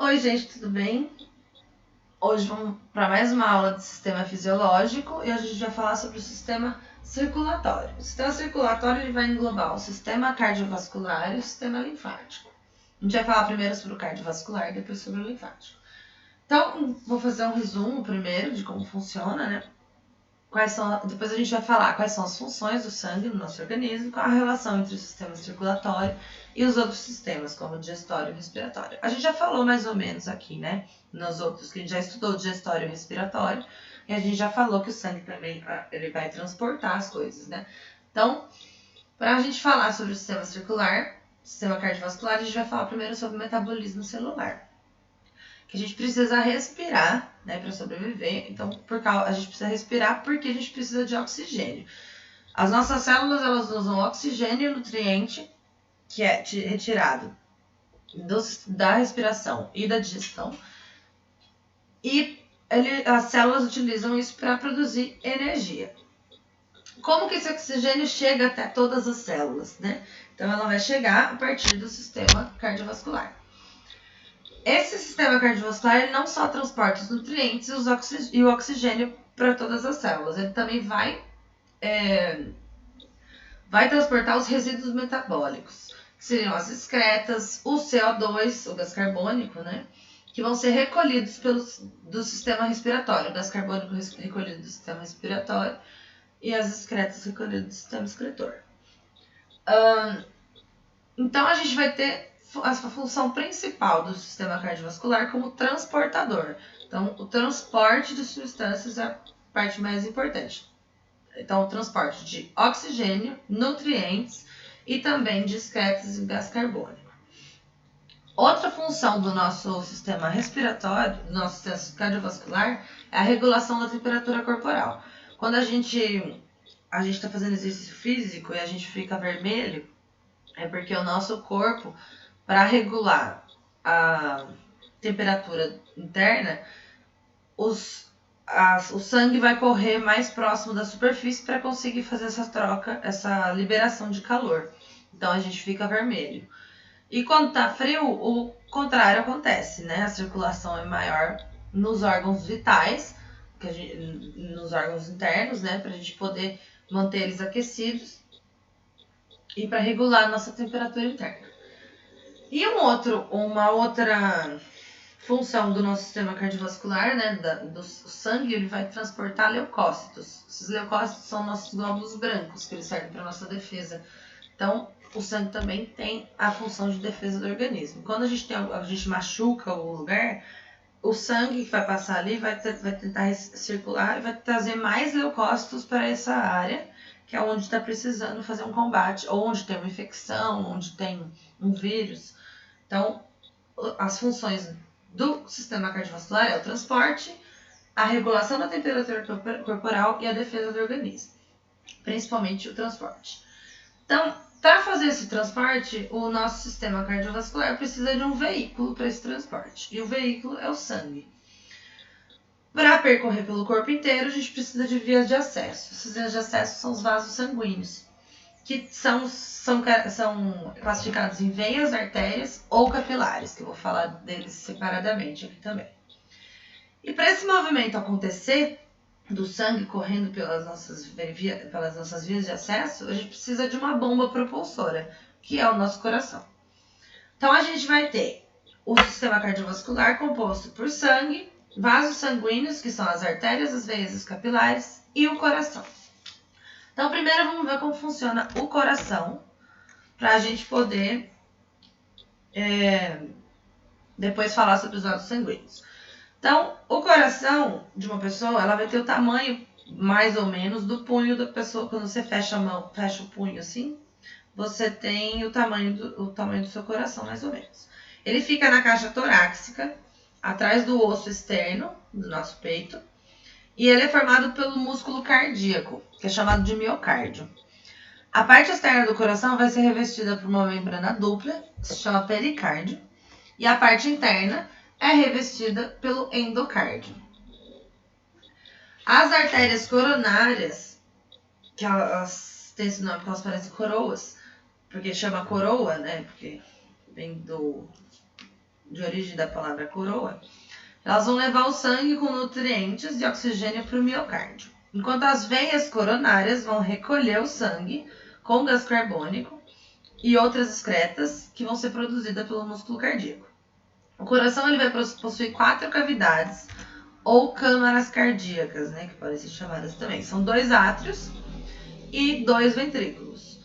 Oi, gente, tudo bem? Hoje vamos para mais uma aula de sistema fisiológico e hoje a gente vai falar sobre o sistema circulatório. O sistema circulatório ele vai englobar o sistema cardiovascular e o sistema linfático. A gente vai falar primeiro sobre o cardiovascular e depois sobre o linfático. Então, vou fazer um resumo primeiro de como funciona, né? Depois a gente vai falar quais são as funções do sangue no nosso organismo, qual a relação entre o sistema circulatório e os outros sistemas, como o digestório e o respiratório. A gente já falou mais ou menos aqui, né? Nos outros, que a gente já estudou o digestório e o respiratório, e a gente já falou que o sangue também ele vai transportar as coisas, né? Então, para a gente falar sobre o sistema circular, sistema cardiovascular, a gente vai falar primeiro sobre o metabolismo celular. Que a gente precisa respirar, né, para sobreviver. Então, a gente precisa respirar porque a gente precisa de oxigênio. As nossas células, elas usam oxigênio e nutriente, que é retirado da respiração e da digestão. E as células utilizam isso para produzir energia. Como que esse oxigênio chega até todas as células, né? Então, ela vai chegar a partir do sistema cardiovascular. Esse sistema cardiovascular ele não só transporta os nutrientes e o oxigênio para todas as células, ele também vai transportar os resíduos metabólicos, que seriam as excretas, o CO2, o gás carbônico, né? Que vão ser recolhidos do sistema respiratório, o gás carbônico recolhido do sistema respiratório e as excretas recolhidas do sistema excretor. Então, a gente vai ter a função principal do sistema cardiovascular como transportador. Então, o transporte de substâncias é a parte mais importante. Então, o transporte de oxigênio, nutrientes e também de excretas e gás carbônico. Outra função do nosso sistema respiratório, do nosso sistema cardiovascular, é a regulação da temperatura corporal. Quando a gente está fazendo exercício físico e a gente fica vermelho, é porque o nosso corpo, para regular a temperatura interna, o sangue vai correr mais próximo da superfície para conseguir fazer essa troca, essa liberação de calor. Então a gente fica vermelho. E quando está frio, o contrário acontece, né? A circulação é maior nos órgãos vitais, nos órgãos internos, né? Para a gente poder manter eles aquecidos e para regular a nossa temperatura interna. E uma outra função do nosso sistema cardiovascular, né, do sangue, ele vai transportar leucócitos. Esses leucócitos são nossos glóbulos brancos, que eles servem para nossa defesa. Então, o sangue também tem a função de defesa do organismo. Quando a gente machuca o lugar, o sangue que vai passar ali vai tentar circular e vai trazer mais leucócitos para essa área, que é onde está precisando fazer um combate, ou onde tem uma infecção, onde tem um vírus. Então, as funções do sistema cardiovascular é o transporte, a regulação da temperatura corporal e a defesa do organismo, principalmente o transporte. Então, para fazer esse transporte, o nosso sistema cardiovascular precisa de um veículo para esse transporte, e o veículo é o sangue. Para percorrer pelo corpo inteiro, a gente precisa de vias de acesso. Essas vias de acesso são os vasos sanguíneos, que são classificados em veias, artérias ou capilares, que eu vou falar deles separadamente aqui também. E para esse movimento acontecer, do sangue correndo pelas nossas vias de acesso, a gente precisa de uma bomba propulsora, que é o nosso coração. Então, a gente vai ter o sistema cardiovascular composto por sangue, vasos sanguíneos, que são as artérias, as veias e os capilares, e o coração. Então, primeiro vamos ver como funciona o coração, para a gente poder depois falar sobre os vasos sanguíneos. Então, o coração de uma pessoa, ela vai ter o tamanho, mais ou menos, do punho da pessoa. Quando você fecha a mão, fecha o punho assim, você tem o tamanho do seu coração, mais ou menos. Ele fica na caixa torácica, atrás do osso externo do nosso peito, e ele é formado pelo músculo cardíaco, que é chamado de miocárdio. A parte externa do coração vai ser revestida por uma membrana dupla, que se chama pericárdio, e a parte interna é revestida pelo endocárdio. As artérias coronárias, que elas têm esse nome porque elas parecem coroas, porque chama coroa, né? Porque vem de origem da palavra coroa, elas vão levar o sangue com nutrientes e oxigênio para o miocárdio, enquanto as veias coronárias vão recolher o sangue com gás carbônico e outras excretas que vão ser produzidas pelo músculo cardíaco. O coração ele vai possuir 4 cavidades ou câmaras cardíacas, né, que podem ser chamadas também. São 2 átrios e 2 ventrículos.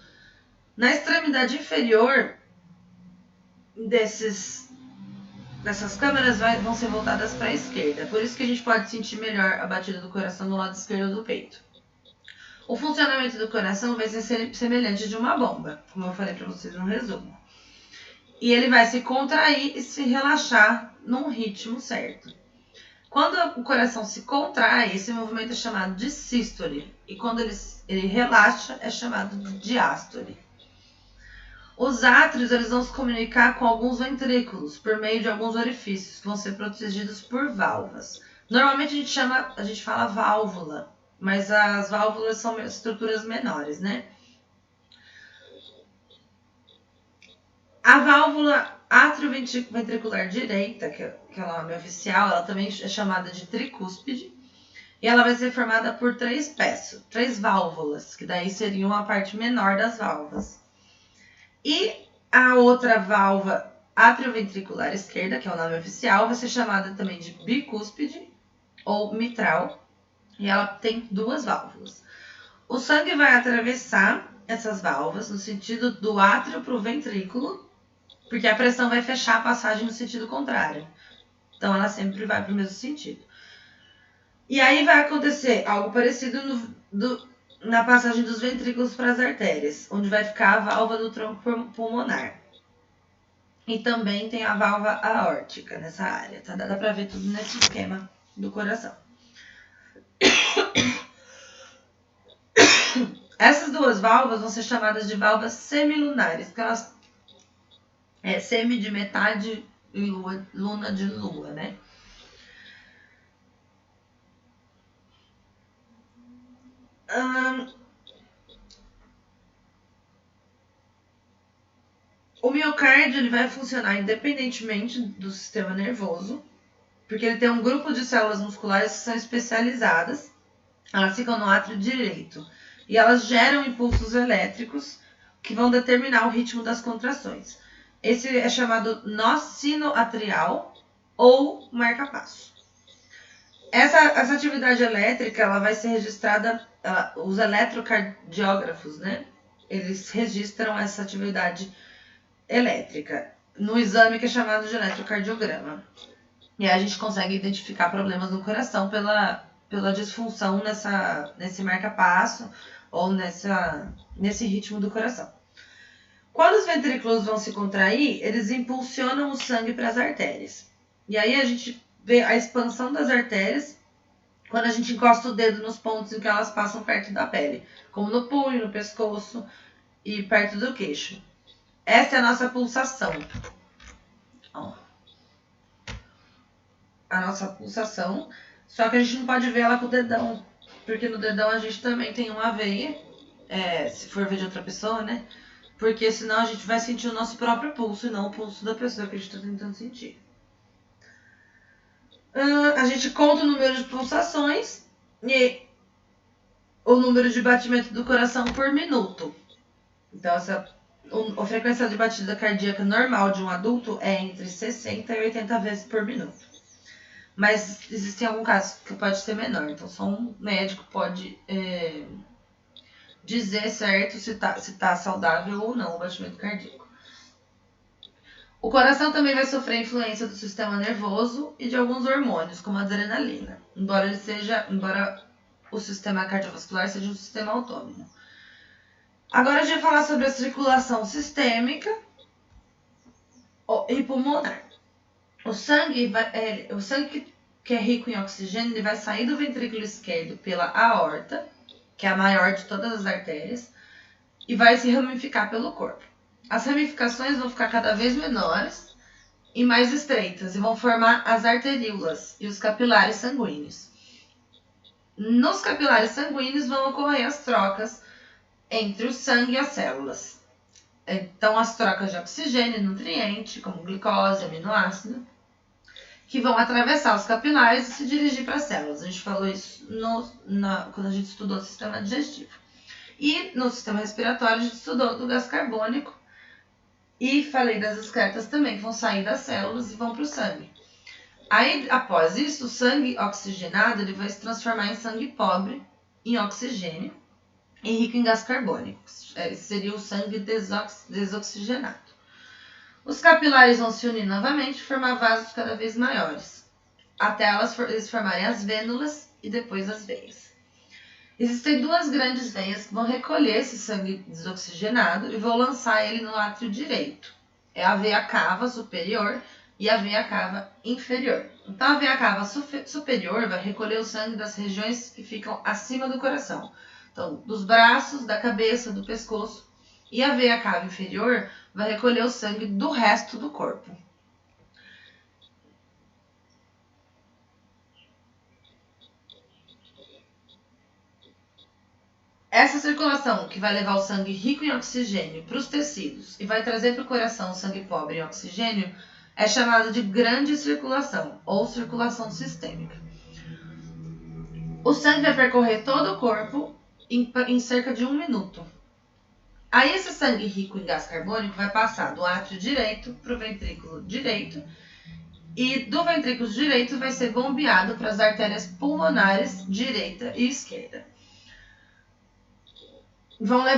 Na extremidade inferior dessas câmaras vão ser voltadas para a esquerda. Por isso que a gente pode sentir melhor a batida do coração no lado esquerdo do peito. O funcionamento do coração vai ser semelhante de uma bomba, como eu falei para vocês no resumo. E ele vai se contrair e se relaxar num ritmo certo. Quando o coração se contrai, esse movimento é chamado de sístole. E quando ele relaxa, é chamado de diástole. Os átrios eles vão se comunicar com alguns ventrículos por meio de alguns orifícios que vão ser protegidos por válvulas. Normalmente a gente fala válvula, mas as válvulas são estruturas menores, né? A válvula atrioventricular direita, que é o nome oficial, ela também é chamada de tricúspide, e ela vai ser formada por 3 válvulas, que daí seriam a parte menor das válvulas. E a outra válvula atrioventricular esquerda, que é o nome oficial, vai ser chamada também de bicúspide ou mitral, e ela tem 2 válvulas. O sangue vai atravessar essas válvulas no sentido do átrio para o ventrículo, porque a pressão vai fechar a passagem no sentido contrário. Então, ela sempre vai para o mesmo sentido. E aí vai acontecer algo parecido na passagem dos ventrículos para as artérias, onde vai ficar a válvula do tronco pulmonar. E também tem a válvula aórtica nessa área, tá? Dá para ver tudo nesse esquema do coração. Essas 2 válvulas vão ser chamadas de válvulas semilunares, porque elas semi de metade e luna de lua, né? O miocárdio ele vai funcionar independentemente do sistema nervoso, porque ele tem um grupo de células musculares que são especializadas. Elas ficam no átrio direito e elas geram impulsos elétricos que vão determinar o ritmo das contrações. Esse é chamado nó sinoatrial ou marca-passo. Essa atividade elétrica ela vai ser registrada, os eletrocardiógrafos, né? Eles registram essa atividade elétrica no exame que é chamado de eletrocardiograma. E aí a gente consegue identificar problemas no coração pela disfunção nesse marca-passo ou nesse ritmo do coração. Quando os ventrículos vão se contrair, eles impulsionam o sangue para as artérias. E aí a gente vê a expansão das artérias quando a gente encosta o dedo nos pontos em que elas passam perto da pele, como no punho, no pescoço e perto do queixo. Essa é a nossa pulsação. Ó. A nossa pulsação, só que a gente não pode ver ela com o dedão, porque no dedão a gente também tem uma veia, se for ver de outra pessoa, né? Porque senão a gente vai sentir o nosso próprio pulso e não o pulso da pessoa que a gente está tentando sentir. A gente conta o número de pulsações e o número de batimento do coração por minuto. Então, a frequência de batida cardíaca normal de um adulto é entre 60 e 80 vezes por minuto. Mas existem alguns casos que pode ser menor. Então, só um médico pode dizer certo se tá saudável ou não o batimento cardíaco. O coração também vai sofrer influência do sistema nervoso e de alguns hormônios, como a adrenalina, embora o sistema cardiovascular seja um sistema autônomo. Agora a gente vai falar sobre a circulação sistêmica e pulmonar. O sangue que é rico em oxigênio, ele vai sair do ventrículo esquerdo pela aorta, que é a maior de todas as artérias, e vai se ramificar pelo corpo. As ramificações vão ficar cada vez menores e mais estreitas, e vão formar as arteríolas e os capilares sanguíneos. Nos capilares sanguíneos vão ocorrer as trocas entre o sangue e as células. Então, as trocas de oxigênio e nutriente, como glicose, aminoácido, que vão atravessar os capilares e se dirigir para as células. A gente falou isso quando a gente estudou o sistema digestivo. E no sistema respiratório, a gente estudou do gás carbônico e falei das excretas também, que vão sair das células e vão para o sangue. Aí, após isso, o sangue oxigenado ele vai se transformar em sangue pobre em oxigênio e rico em gás carbônico. Esse seria o sangue desoxigenado. Os capilares vão se unir novamente e formar vasos cada vez maiores, até eles formarem as vênulas e depois as veias. Existem duas grandes veias que vão recolher esse sangue desoxigenado e vão lançar ele no átrio direito. É a veia cava superior e a veia cava inferior. Então, a veia cava superior vai recolher o sangue das regiões que ficam acima do coração. Então, dos braços, da cabeça, do pescoço. E a veia cava inferior vai recolher o sangue do resto do corpo. Essa circulação que vai levar o sangue rico em oxigênio para os tecidos e vai trazer para o coração o sangue pobre em oxigênio é chamada de grande circulação ou circulação sistêmica. O sangue vai percorrer todo o corpo em cerca de 1 minuto. Aí esse sangue rico em gás carbônico vai passar do átrio direito para o ventrículo direito e do ventrículo direito vai ser bombeado para as artérias pulmonares direita e esquerda.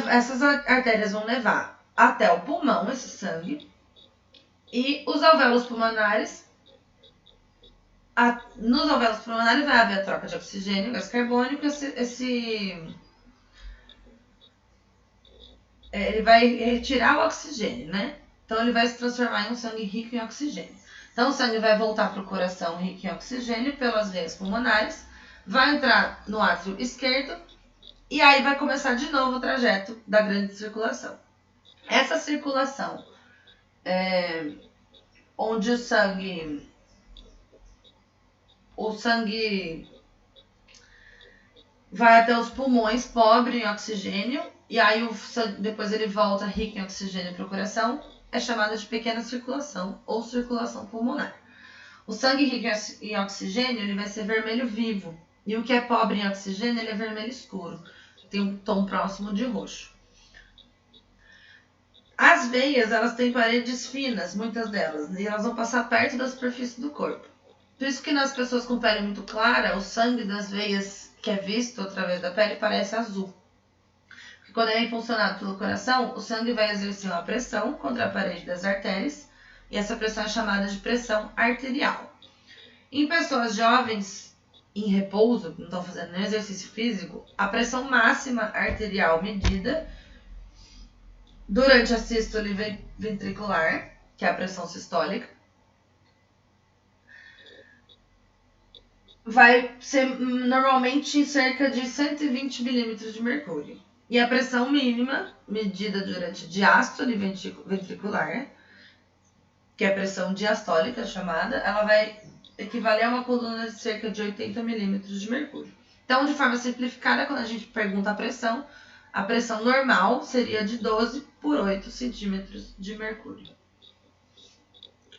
Essas artérias vão levar até o pulmão esse sangue e os alvéolos pulmonares. Nos alvéolos pulmonares vai haver a troca de oxigênio, gás carbônico, ele vai retirar o oxigênio, né? Então ele vai se transformar em um sangue rico em oxigênio. Então o sangue vai voltar para o coração rico em oxigênio pelas veias pulmonares, vai entrar no átrio esquerdo e aí vai começar de novo o trajeto da grande circulação. Essa circulação, onde o sangue vai até os pulmões pobre em oxigênio e aí depois ele volta rico em oxigênio para o coração, é chamada de pequena circulação ou circulação pulmonar. O sangue rico em oxigênio ele vai ser vermelho vivo e o que é pobre em oxigênio ele é vermelho escuro, tem um tom próximo de roxo. As veias elas têm paredes finas, muitas delas, e elas vão passar perto da superfície do corpo. Por isso que nas pessoas com pele muito clara, o sangue das veias que é visto através da pele parece azul. Porque quando é impulsionado pelo coração, o sangue vai exercer uma pressão contra a parede das artérias, e essa pressão é chamada de pressão arterial. Em pessoas jovens em repouso, que não estão fazendo nenhum exercício físico, a pressão máxima arterial medida durante a sístole ventricular, que é a pressão sistólica, vai ser normalmente em cerca de 120 milímetros de mercúrio. E a pressão mínima, medida durante a diástole ventricular, que é a pressão diastólica chamada, ela vai equivaler a uma coluna de cerca de 80 milímetros de mercúrio. Então, de forma simplificada, quando a gente pergunta a pressão normal seria de 12 por 8 centímetros de mercúrio.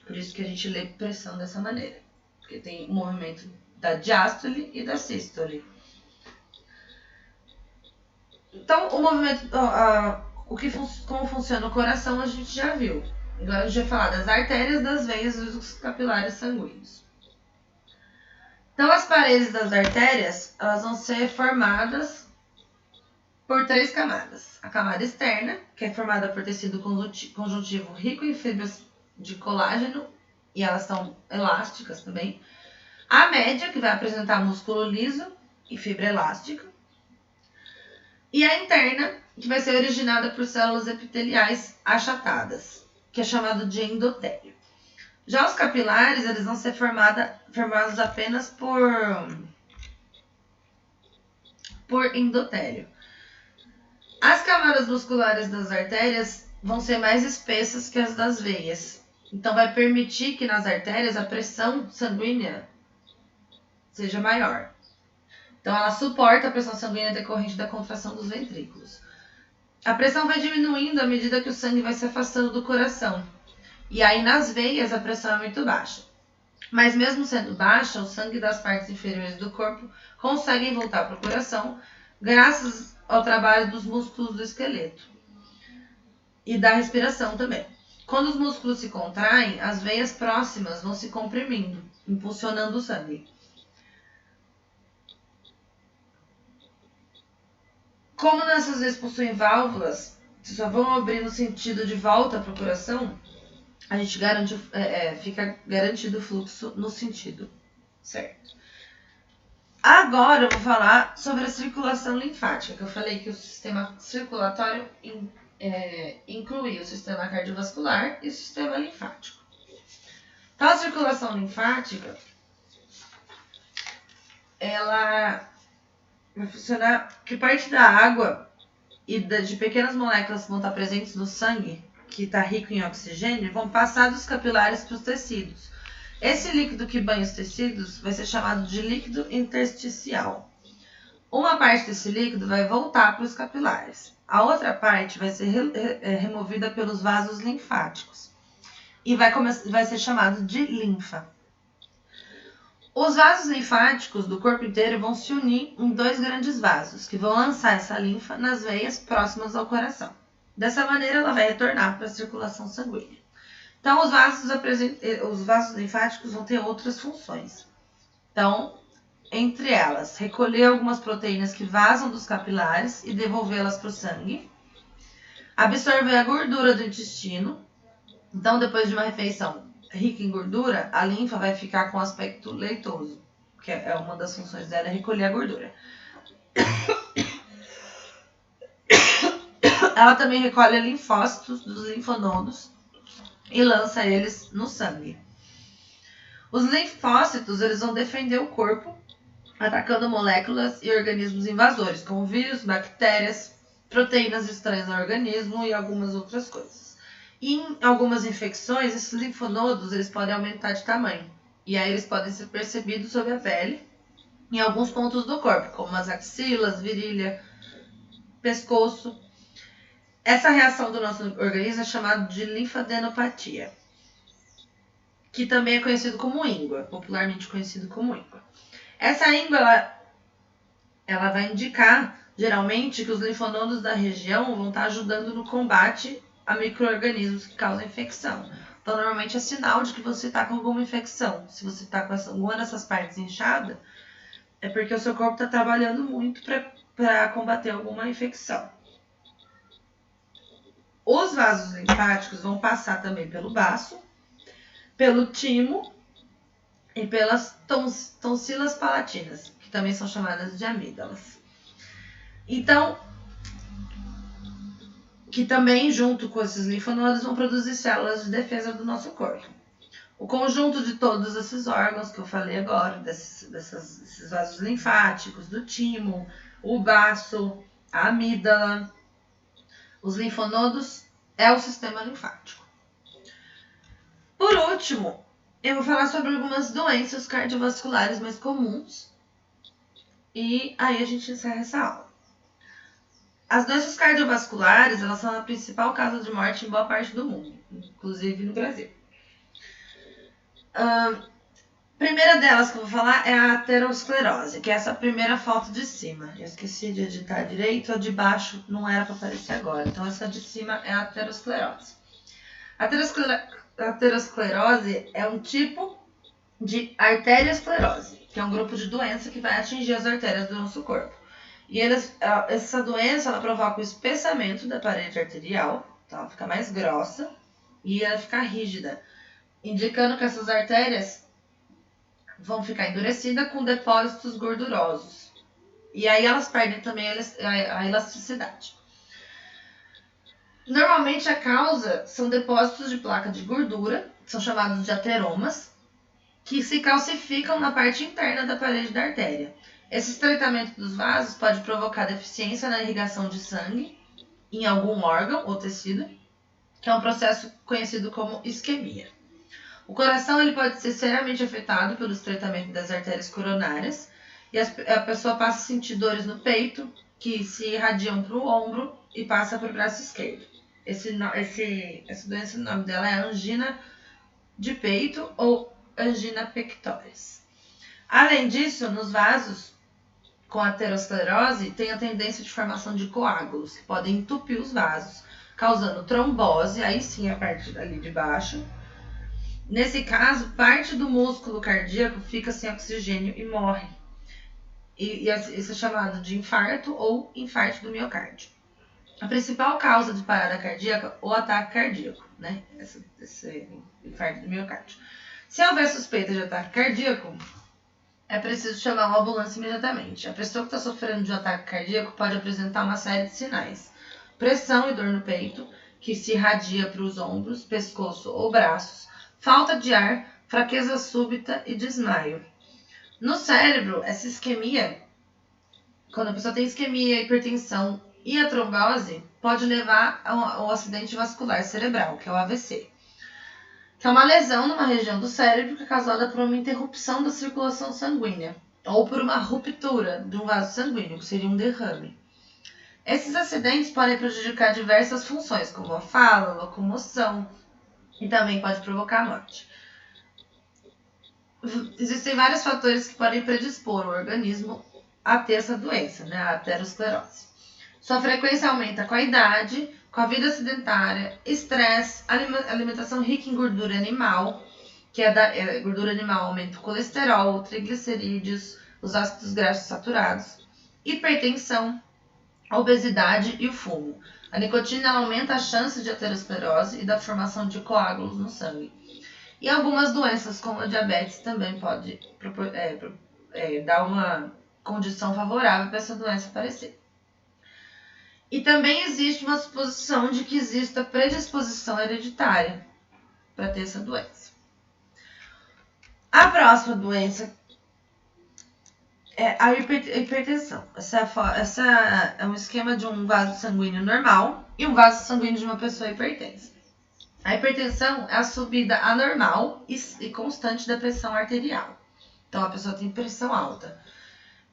Por isso que a gente lê pressão dessa maneira, porque tem o movimento da diástole e da sístole. Então, o movimento, como funciona o coração, a gente já viu. Agora a gente vai falar das artérias, das veias e dos capilares sanguíneos. Então, as paredes das artérias elas vão ser formadas por 3 camadas. A camada externa, que é formada por tecido conjuntivo rico em fibras de colágeno, e elas são elásticas também. A média, que vai apresentar músculo liso e fibra elástica. E a interna, que vai ser originada por células epiteliais achatadas, que é chamado de endotélio. Já os capilares, eles vão ser formados apenas por endotélio. As camadas musculares das artérias vão ser mais espessas que as das veias. Então, vai permitir que nas artérias a pressão sanguínea seja maior. Então, ela suporta a pressão sanguínea decorrente da contração dos ventrículos. A pressão vai diminuindo à medida que o sangue vai se afastando do coração. E aí nas veias a pressão é muito baixa. Mas mesmo sendo baixa, o sangue das partes inferiores do corpo conseguem voltar para o coração graças ao trabalho dos músculos do esqueleto e da respiração também. Quando os músculos se contraem, as veias próximas vão se comprimindo, impulsionando o sangue. Como nessas veias possuem válvulas que só vão abrir no sentido de volta para o coração, a gente fica garantido o fluxo no sentido certo. Agora eu vou falar sobre a circulação linfática, que eu falei que o sistema circulatório inclui o sistema cardiovascular e o sistema linfático. Então, a circulação linfática, ela vai funcionar que parte da água e de pequenas moléculas que vão estar presentes no sangue, que está rico em oxigênio, vão passar dos capilares para os tecidos. Esse líquido que banha os tecidos vai ser chamado de líquido intersticial. Uma parte desse líquido vai voltar para os capilares. A outra parte vai ser removida pelos vasos linfáticos e vai ser chamado de linfa. Os vasos linfáticos do corpo inteiro vão se unir em 2 grandes vasos, que vão lançar essa linfa nas veias próximas ao coração. Dessa maneira, ela vai retornar para a circulação sanguínea. Então, os vasos linfáticos vão ter outras funções. Então, entre elas, recolher algumas proteínas que vazam dos capilares e devolvê-las para o sangue. Absorver a gordura do intestino. Então, depois de uma refeição rica em gordura, a linfa vai ficar com aspecto leitoso, que é uma das funções dela, é recolher a gordura. Ela também recolhe linfócitos dos linfonodos e lança eles no sangue. Os linfócitos, eles vão defender o corpo, atacando moléculas e organismos invasores, como vírus, bactérias, proteínas estranhas ao organismo e algumas outras coisas. E em algumas infecções, esses linfonodos eles podem aumentar de tamanho. E aí eles podem ser percebidos sob a pele em alguns pontos do corpo, como as axilas, virilha, pescoço. Essa reação do nosso organismo é chamada de linfadenopatia, que também é conhecido como íngua, popularmente conhecido como íngua. Essa íngua, ela vai indicar, geralmente, que os linfonodos da região vão estar ajudando no combate a micro-organismos que causam infecção. Então, normalmente é sinal de que você está com alguma infecção. Se você está com alguma dessas partes inchada, é porque o seu corpo está trabalhando muito para combater alguma infecção. Os vasos linfáticos vão passar também pelo baço, pelo timo e pelas tonsilas palatinas, que também são chamadas de amígdalas. Então, que também, junto com esses linfonodos, vão produzir células de defesa do nosso corpo. O conjunto de todos esses órgãos que eu falei agora, desses vasos linfáticos, do timo, o baço, a amígdala, os linfonodos, é o sistema linfático. Por último, eu vou falar sobre algumas doenças cardiovasculares mais comuns. E aí a gente encerra essa aula. As doenças cardiovasculares, elas são a principal causa de morte em boa parte do mundo, inclusive no Brasil. A primeira delas que eu vou falar é a aterosclerose, que é essa primeira foto de cima. Eu esqueci de editar direito, a de baixo não era para aparecer agora. Então, essa de cima é a aterosclerose. A aterosclerose é um tipo de arteriosclerose, que é um grupo de doença que vai atingir as artérias do nosso corpo. E essa doença ela provoca o espessamento da parede arterial, então ela fica mais grossa e ela fica rígida, indicando que essas artérias vão ficar endurecidas com depósitos gordurosos. E aí elas perdem também a elasticidade. Normalmente a causa são depósitos de placa de gordura, que são chamados de ateromas, que se calcificam na parte interna da parede da artéria. Esse estreitamento dos vasos pode provocar deficiência na irrigação de sangue em algum órgão ou tecido, que é um processo conhecido como isquemia. O coração ele pode ser seriamente afetado pelo estreitamento das artérias coronárias e a pessoa passa a sentir dores no peito, que se irradiam para o ombro e passa para o braço esquerdo. Essa doença, o nome dela é angina de peito ou angina pectoris. Além disso, nos vasos com aterosclerose, tem a tendência de formação de coágulos, que podem entupir os vasos, causando trombose, aí sim a parte ali de baixo. Nesse caso, parte do músculo cardíaco fica sem oxigênio e morre. E isso é chamado de infarto ou infarto do miocárdio. A principal causa de parada cardíaca ou ataque cardíaco, né? Esse infarto do miocárdio. Se houver suspeita de ataque cardíaco, é preciso chamar uma ambulância imediatamente. A pessoa que está sofrendo de um ataque cardíaco pode apresentar uma série de sinais. Pressão e dor no peito, que se irradia para os ombros, pescoço ou braços. Falta de ar, fraqueza súbita e desmaio. No cérebro, essa isquemia, quando a pessoa tem isquemia, hipertensão e a trombose, pode levar ao acidente vascular cerebral, que é o AVC. Que é uma lesão numa região do cérebro que é causada por uma interrupção da circulação sanguínea ou por uma ruptura de um vaso sanguíneo, que seria um derrame. Esses acidentes podem prejudicar diversas funções, como a fala, a locomoção, e também pode provocar a morte. Existem vários fatores que podem predispor o organismo a ter essa doença, né, a aterosclerose. Sua frequência aumenta com a idade, com a vida sedentária, estresse, alimentação rica em gordura animal, que gordura animal aumenta o colesterol, triglicerídeos, os ácidos graxos saturados, hipertensão, obesidade e o fumo. A nicotina aumenta a chance de aterosclerose e da formação de coágulos no sangue. E algumas doenças, como a diabetes, também pode dar uma condição favorável para essa doença aparecer. E também existe uma suposição de que exista predisposição hereditária para ter essa doença. A próxima doença é a hipertensão. Essa é um esquema de um vaso sanguíneo normal e um vaso sanguíneo de uma pessoa hipertensa. A hipertensão é a subida anormal e constante da pressão arterial. Então, a pessoa tem pressão alta.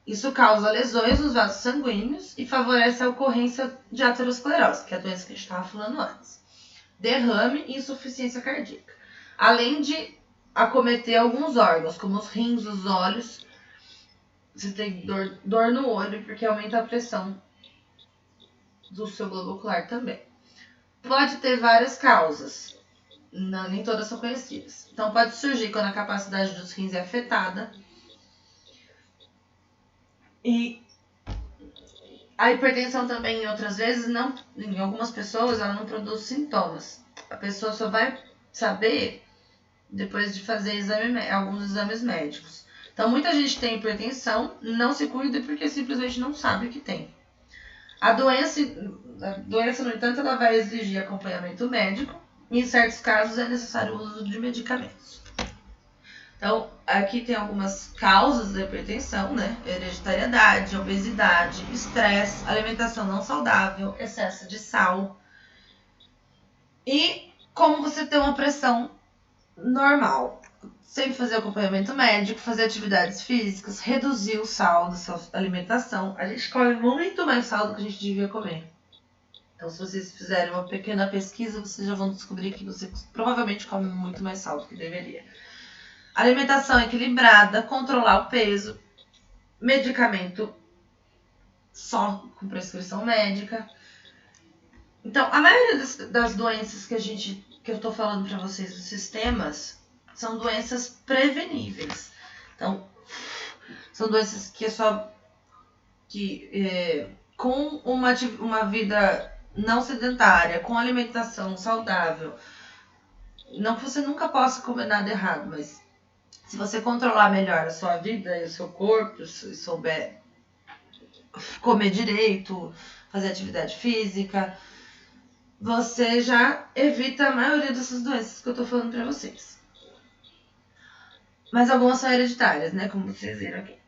Isso causa lesões nos vasos sanguíneos e favorece a ocorrência de aterosclerose, que é a doença que a gente estava falando antes. Derrame e insuficiência cardíaca. Além de acometer alguns órgãos, como os rins, os olhos. Você tem dor no olho, porque aumenta a pressão do seu globo ocular também. Pode ter várias causas, nem todas são conhecidas. Então, pode surgir quando a capacidade dos rins é afetada. E a hipertensão também, em outras vezes, em algumas pessoas, ela não produz sintomas. A pessoa só vai saber depois de fazer alguns exames médicos. Então, muita gente tem hipertensão, não se cuida porque simplesmente não sabe que tem. A doença, no entanto, ela vai exigir acompanhamento médico e, em certos casos, é necessário o uso de medicamentos. Então, aqui tem algumas causas da hipertensão, né? Hereditariedade, obesidade, estresse, alimentação não saudável, excesso de sal. E como você ter uma pressão normal. Sempre fazer acompanhamento médico, fazer atividades físicas, reduzir o sal da sua alimentação. A gente come muito mais sal do que a gente devia comer. Então, se vocês fizerem uma pequena pesquisa, vocês já vão descobrir que você provavelmente come muito mais sal do que deveria. Alimentação equilibrada, controlar o peso, medicamento só com prescrição médica. Então, a maioria das doenças que eu estou falando para vocês, os sistemas, são doenças preveníveis. Então, são doenças que com uma vida não sedentária, com alimentação saudável, não que você nunca possa comer nada errado, mas se você controlar melhor a sua vida e o seu corpo, se souber comer direito, fazer atividade física, você já evita a maioria dessas doenças que eu tô falando pra vocês. Mas algumas são hereditárias, né? Como vocês viram aqui.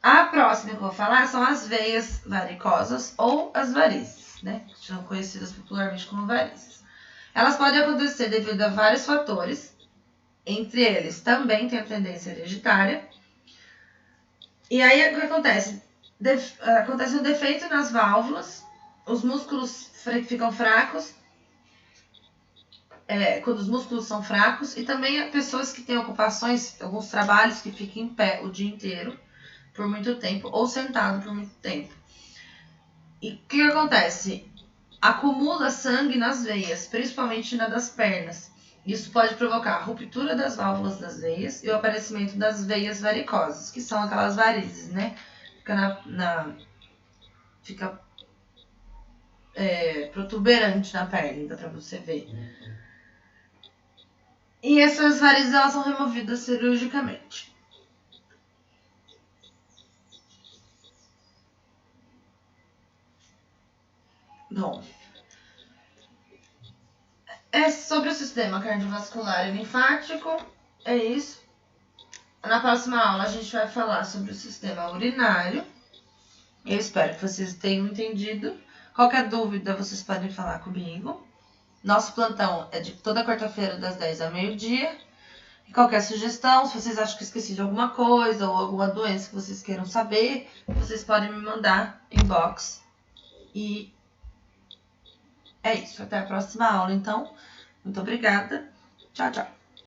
A próxima que eu vou falar são as veias varicosas ou as varizes, né? Que são conhecidas popularmente como varizes. Elas podem acontecer devido a vários fatores. Entre eles também tem a tendência hereditária. E aí o que acontece? acontece um defeito nas válvulas, os músculos ficam fracos, quando os músculos são fracos, e também pessoas que têm ocupações, alguns trabalhos que ficam em pé o dia inteiro, por muito tempo, ou sentado por muito tempo. E o que acontece? Acumula sangue nas veias, principalmente na das pernas. Isso pode provocar a ruptura das válvulas das veias e o aparecimento das veias varicosas, que são aquelas varizes, né? Fica protuberante na perna, dá pra você ver. E essas varizes, elas são removidas cirurgicamente. Bom, sobre o sistema cardiovascular e linfático, é isso. Na próxima aula a gente vai falar sobre o sistema urinário. Eu espero que vocês tenham entendido. Qualquer dúvida, vocês podem falar comigo. Nosso plantão é de toda quarta-feira, das 10 ao meio-dia. E qualquer sugestão, se vocês acham que esqueci de alguma coisa ou alguma doença que vocês queiram saber, vocês podem me mandar inbox. E é isso. Até a próxima aula, então. Muito obrigada. Tchau, tchau.